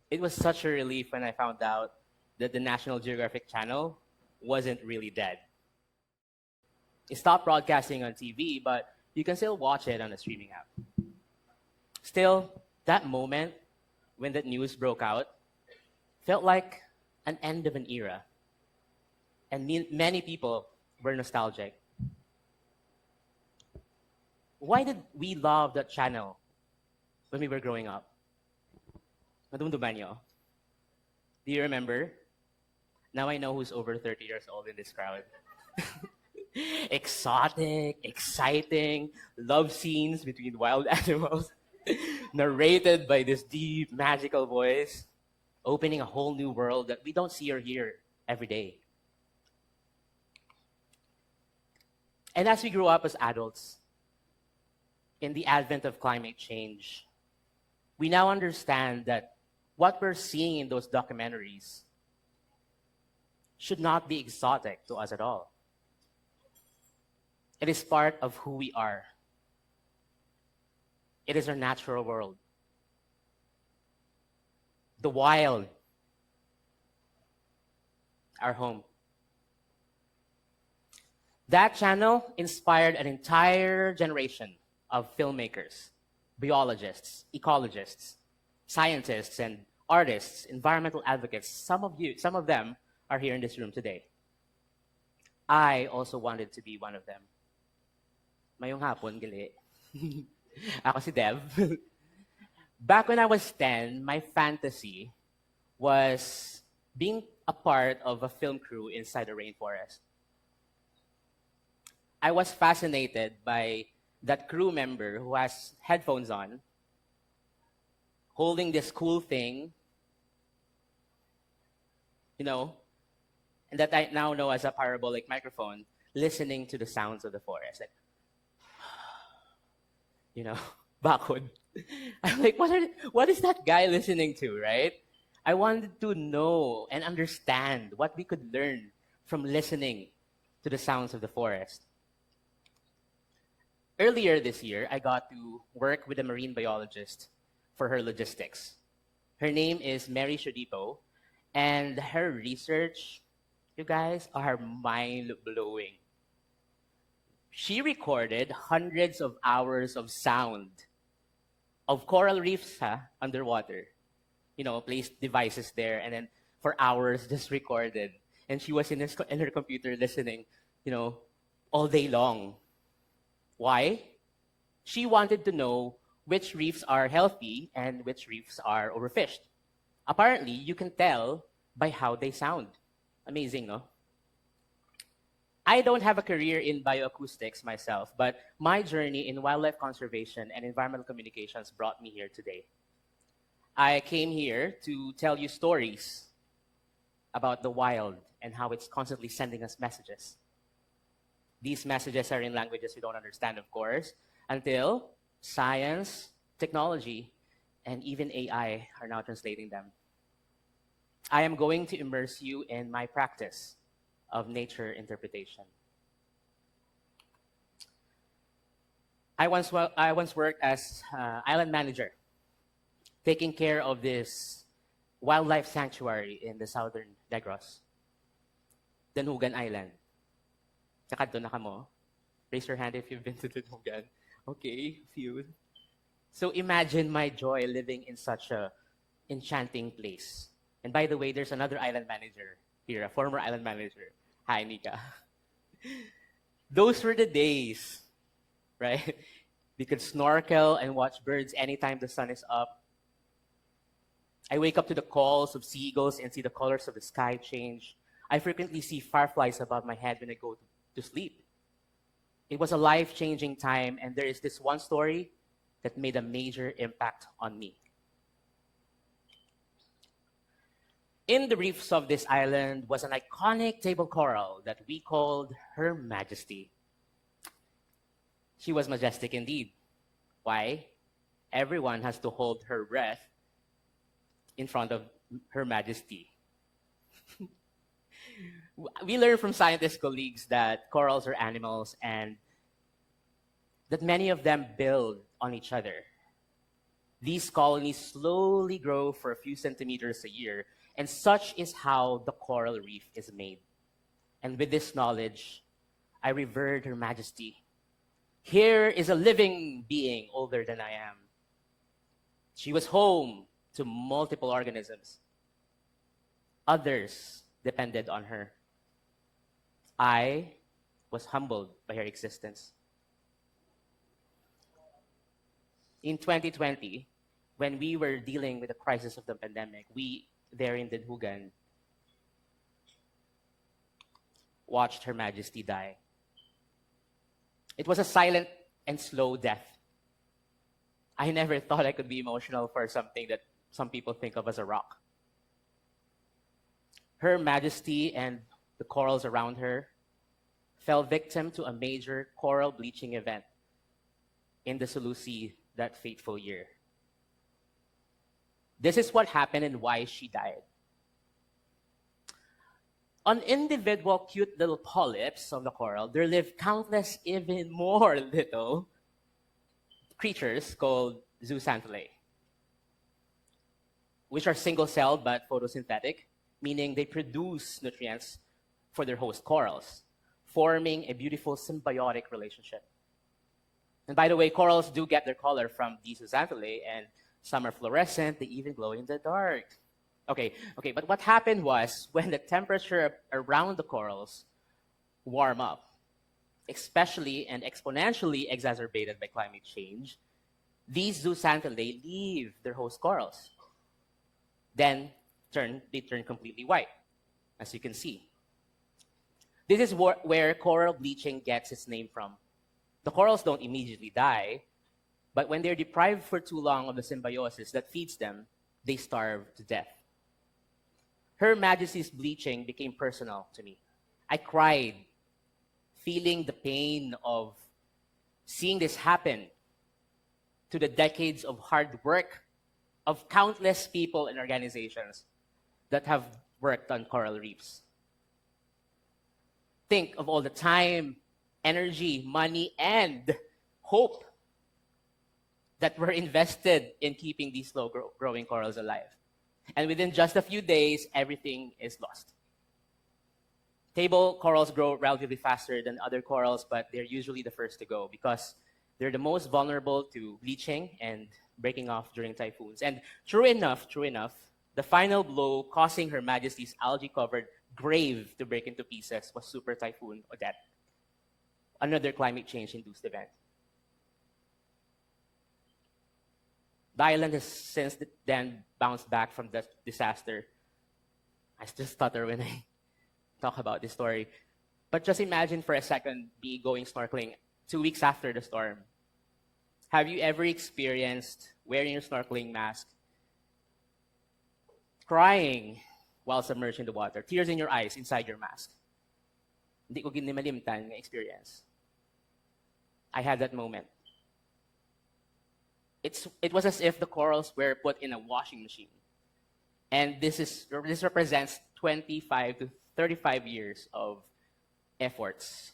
It was such a relief when I found out that the National Geographic Channel wasn't really dead. It stopped broadcasting on TV, but you can still watch it on a streaming app. Still, that moment when that news broke out felt like an end of an era. And many people were nostalgic. Why did we love that channel when we were growing up? Madumduman nyo? Do you remember? Now I know who's over 30 years old in this crowd. Exotic, exciting, love scenes between wild animals, narrated by this deep, magical voice, opening a whole new world that we don't see or hear every day. And as we grow up as adults, in the advent of climate change, we now understand that what we're seeing in those documentaries should not be exotic to us at all. It is part of who we are. It is our natural world. The wild, our home. That channel inspired an entire generation of filmmakers, biologists, ecologists, scientists, and artists, environmental advocates. Some of them are here in this room today. I also wanted to be one of them. Mayong hapon, gali. Ako si Dev. Back when I was 10, my fantasy was being a part of a film crew inside a rainforest. I was fascinated by that crew member who has headphones on, holding this cool thing, and that I now know as a parabolic microphone, listening to the sounds of the forest. Like, bakod. I'm like, what is that guy listening to, right? I wanted to know and understand what we could learn from listening to the sounds of the forest. Earlier this year, I got to work with a marine biologist for her logistics. Her name is Mary Shodipo, and her research, you guys, are mind-blowing. She recorded hundreds of hours of sound of coral reefs underwater. Placed devices there, and then for hours just recorded. And she was in her computer listening, all day long. Why? She wanted to know which reefs are healthy and which reefs are overfished. Apparently, you can tell by how they sound. Amazing, no? I don't have a career in bioacoustics myself, but my journey in wildlife conservation and environmental communications brought me here today. I came here to tell you stories about the wild and how it's constantly sending us messages. These messages are in languages we don't understand, of course, until science, technology, and even AI are now translating them. I am going to immerse you in my practice of nature interpretation. I once worked as island manager, taking care of this wildlife sanctuary in the southern Negros, Danugan Island. Kakadto na kamo? Raise your hand if you've been to Danugan. Okay, few. So imagine my joy living in such a enchanting place. And by the way, there's another island manager here, a former island manager. Hi, Nika. Those were the days, right? We could snorkel and watch birds anytime the sun is up. I wake up to the calls of seagulls and see the colors of the sky change. I frequently see fireflies above my head when I go to sleep. It was a life-changing time, and there is this one story that made a major impact on me. In the reefs of this island was an iconic table coral that we called Her Majesty. She was majestic indeed. Why? Everyone has to hold her breath in front of Her Majesty. We learn from scientist colleagues that corals are animals and that many of them build on each other. These colonies slowly grow for a few centimeters a year, and such is how the coral reef is made. And with this knowledge, I revered Her Majesty. Here is a living being older than I am. She was home to multiple organisms. Others depended on her. I was humbled by her existence. In 2020, when we were dealing with the crisis of the pandemic, we there in Denhugan watched Her Majesty die. It was a silent and slow death. I never thought I could be emotional for something that some people think of as a rock. Her Majesty and the corals around her fell victim to a major coral bleaching event in the Sulu Sea that fateful year. This is what happened and why she died. On individual cute little polyps of the coral, there live countless even more little creatures called zooxanthellae, which are single-celled but photosynthetic, meaning they produce nutrients for their host corals, forming a beautiful symbiotic relationship. And by the way, corals do get their color from these zooxanthellae, and some are fluorescent, they even glow in the dark. Okay, but what happened was when the temperature around the corals warm up, especially and exponentially exacerbated by climate change, these zooxanthellae leave their host corals. Then they turn completely white, as you can see. This is where coral bleaching gets its name from. The corals don't immediately die, but when they're deprived for too long of the symbiosis that feeds them, they starve to death. Her Majesty's bleaching became personal to me. I cried, feeling the pain of seeing this happen to the decades of hard work of countless people and organizations that have worked on coral reefs. Think of all the time, energy, money, and hope that were invested in keeping these slow-growing corals alive. And within just a few days, everything is lost. Table corals grow relatively faster than other corals, but they're usually the first to go because they're the most vulnerable to bleaching and breaking off during typhoons. And true enough, the final blow causing Her Majesty's algae-covered grave to break into pieces was Super Typhoon Odette, another climate change-induced event. The island has since then bounced back from the disaster. I still stutter when I talk about this story. But just imagine for a second me going snorkeling 2 weeks after the storm. Have you ever experienced wearing your snorkeling mask, crying while submerged in the water, tears in your eyes inside your mask? Hindi ko ginimalimtan ng experience. I had that moment. It was as if the corals were put in a washing machine. And this represents 25 to 35 years of efforts.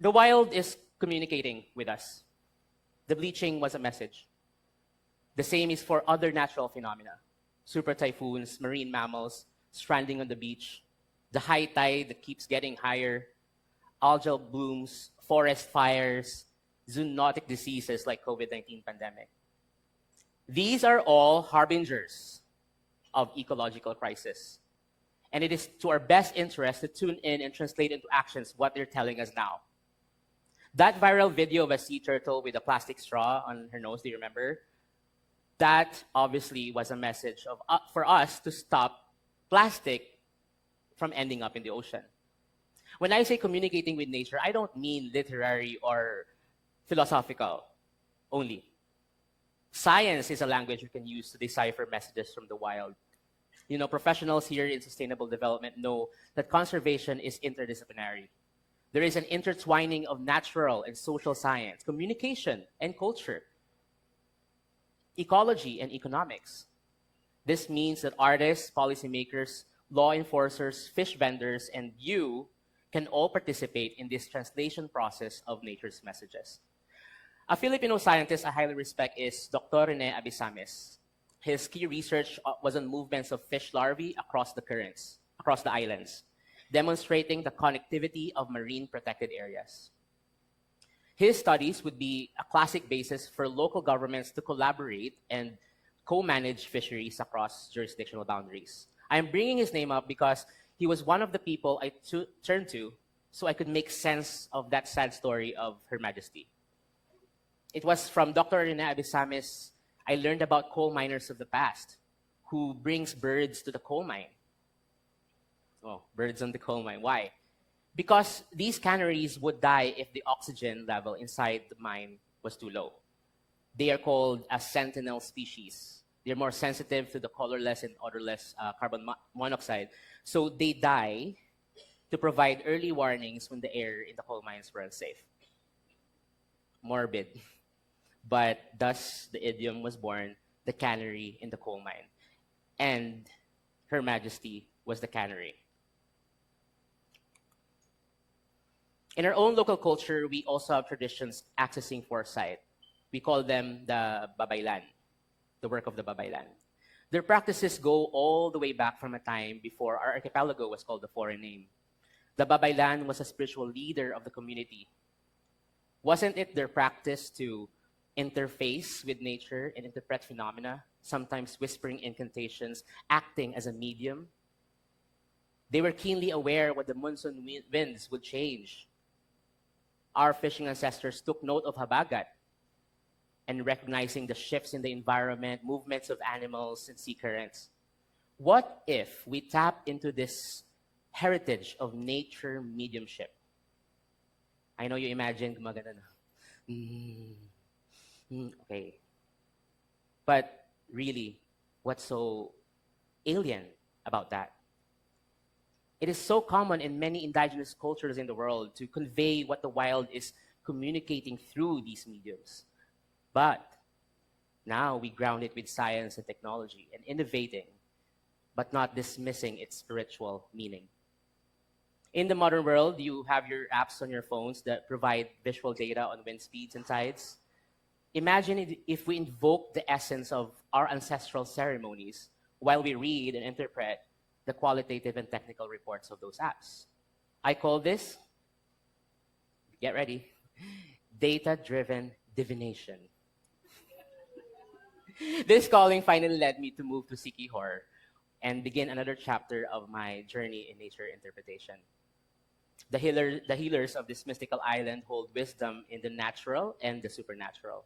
The wild is communicating with us. The bleaching was a message. The same is for other natural phenomena. Super typhoons, marine mammals, stranding on the beach, the high tide that keeps getting higher, algal blooms, forest fires, zoonotic diseases like COVID-19 pandemic. These are all harbingers of ecological crisis. And it is to our best interest to tune in and translate into actions what they're telling us now. That viral video of a sea turtle with a plastic straw on her nose, do you remember? That obviously was a message for us to stop plastic from ending up in the ocean. When I say communicating with nature, I don't mean literary or philosophical only. Science is a language we can use to decipher messages from the wild. You know, professionals here in sustainable development know that conservation is interdisciplinary. There is an intertwining of natural and social science, communication and culture, ecology and economics. This means that artists, policymakers, law enforcers, fish vendors, and you can all participate in this translation process of nature's messages. A Filipino scientist I highly respect is Dr. Rene Abisames. His key research was on movements of fish larvae across the currents, across the islands, demonstrating the connectivity of marine protected areas. His studies would be a classic basis for local governments to collaborate and co-manage fisheries across jurisdictional boundaries. I'm bringing his name up because he was one of the people I turned to so I could make sense of that sad story of Her Majesty. It was from Dr. Rene Abisames I learned about coal miners of the past who brings birds to the coal mine. Oh, birds on the coal mine. Why? Because these canaries would die if the oxygen level inside the mine was too low. They are called a sentinel species. They're more sensitive to the colorless and odorless carbon monoxide. So they die to provide early warnings when the air in the coal mines were unsafe. Morbid. But thus the idiom was born, the canary in the coal mine. And Her Majesty was the canary. In our own local culture, we also have traditions accessing foresight. We call them the babaylan, the work of the babaylan. Their practices go all the way back from a time before our archipelago was called a foreign name. The babaylan was a spiritual leader of the community. Wasn't it their practice to interface with nature and interpret phenomena, sometimes whispering incantations, acting as a medium? They were keenly aware what the monsoon winds would change. Our fishing ancestors took note of habagat and recognizing the shifts in the environment, movements of animals and sea currents. What if we tap into this heritage of nature mediumship? I know you imagine gumagana na. Okay. But really, what's so alien about that? It is so common in many indigenous cultures in the world to convey what the wild is communicating through these mediums. But now we ground it with science and technology and innovating, but not dismissing its spiritual meaning. In the modern world, you have your apps on your phones that provide visual data on wind speeds and tides. Imagine if we invoke the essence of our ancestral ceremonies while we read and interpret the qualitative and technical reports of those apps. I call this, get ready, data-driven divination. This calling finally led me to move to Sikihor and begin another chapter of my journey in nature interpretation. The healers of this mystical island hold wisdom in the natural and the supernatural.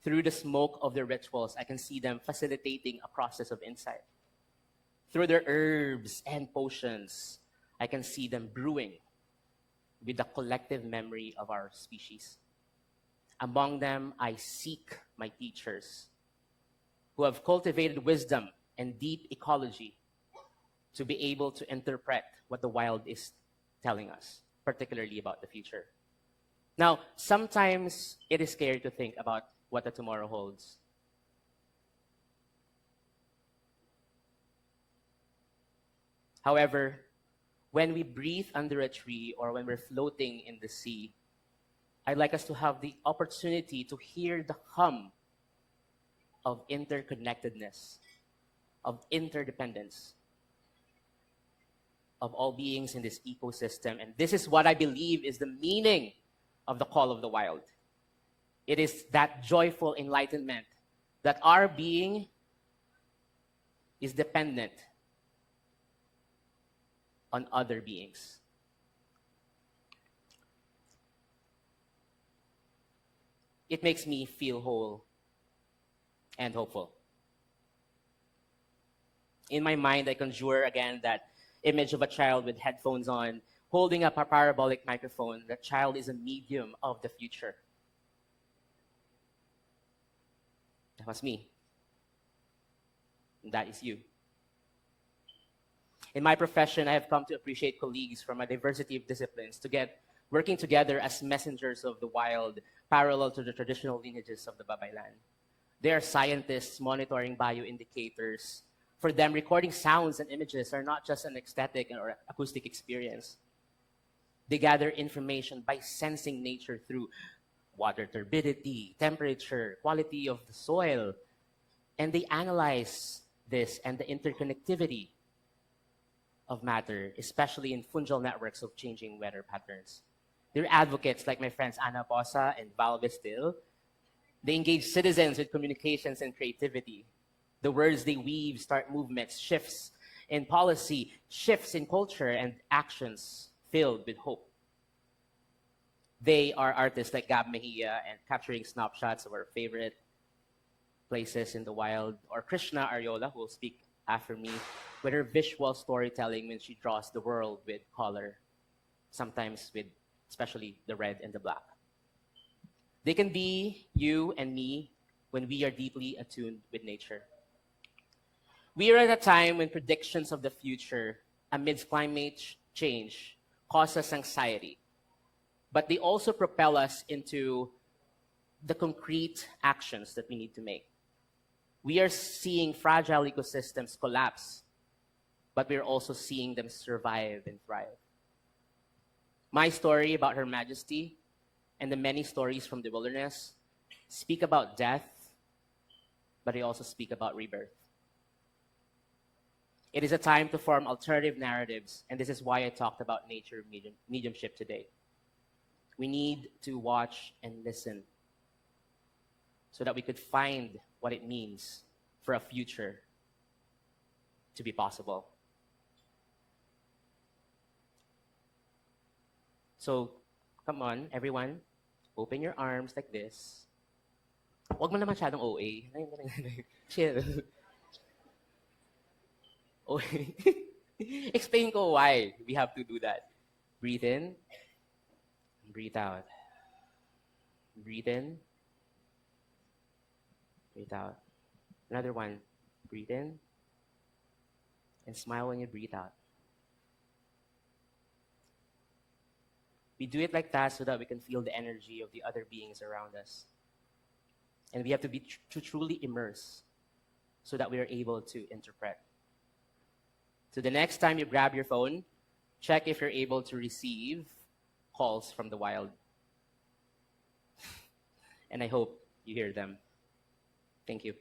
Through the smoke of their rituals, I can see them facilitating a process of insight. Through their herbs and potions, I can see them brewing with the collective memory of our species. Among them, I seek my teachers who have cultivated wisdom and deep ecology to be able to interpret what the wild is telling us, particularly about the future. Now, sometimes it is scary to think about what the tomorrow holds. However, when we breathe under a tree or when we're floating in the sea, I'd like us to have the opportunity to hear the hum of interconnectedness, of interdependence, of all beings in this ecosystem. And this is what I believe is the meaning of the call of the wild. It is that joyful enlightenment that our being is dependent on other beings. It makes me feel whole and hopeful. In my mind, I conjure again that image of a child with headphones on, holding up a parabolic microphone. That child is a medium of the future. That was me. And that is you. In my profession, I have come to appreciate colleagues from a diversity of disciplines working together as messengers of the wild, parallel to the traditional lineages of the Babaylan. They are scientists monitoring bioindicators. For them, recording sounds and images are not just an aesthetic or acoustic experience. They gather information by sensing nature through water turbidity, temperature, quality of the soil. And they analyze this and the interconnectivity of matter, especially in fungal networks of changing weather patterns. They're advocates like my friends Ana Posa and Val Vestil. They engage citizens with communications and creativity. The words they weave start movements, shifts in policy, shifts in culture, and actions filled with hope. They are artists like Gab Mejia and capturing snapshots of our favorite places in the wild, or Krishna Ariola, who will speak after me, with her visual storytelling when she draws the world with color, sometimes with especially the red and the black. They can be you and me when we are deeply attuned with nature. We are at a time when predictions of the future amidst climate change cause us anxiety, but they also propel us into the concrete actions that we need to make. We are seeing fragile ecosystems collapse, but we're also seeing them survive and thrive. My story about Her Majesty and the many stories from the wilderness speak about death, but they also speak about rebirth. It is a time to form alternative narratives, and this is why I talked about nature mediumship today. We need to watch and listen so that we could find what it means for a future to be possible. So, come on, everyone. Open your arms like this. Huwag mo na masyadong OA. Chill. Okay. Explain ko why we have to do that. Breathe in. Breathe out. Breathe in. Breathe out. Another one. Breathe in. And smile when you breathe out. We do it like that so that we can feel the energy of the other beings around us. And we have to be to truly immerse so that we are able to interpret. So the next time you grab your phone, check if you're able to receive calls from the wild. And I hope you hear them. Thank you.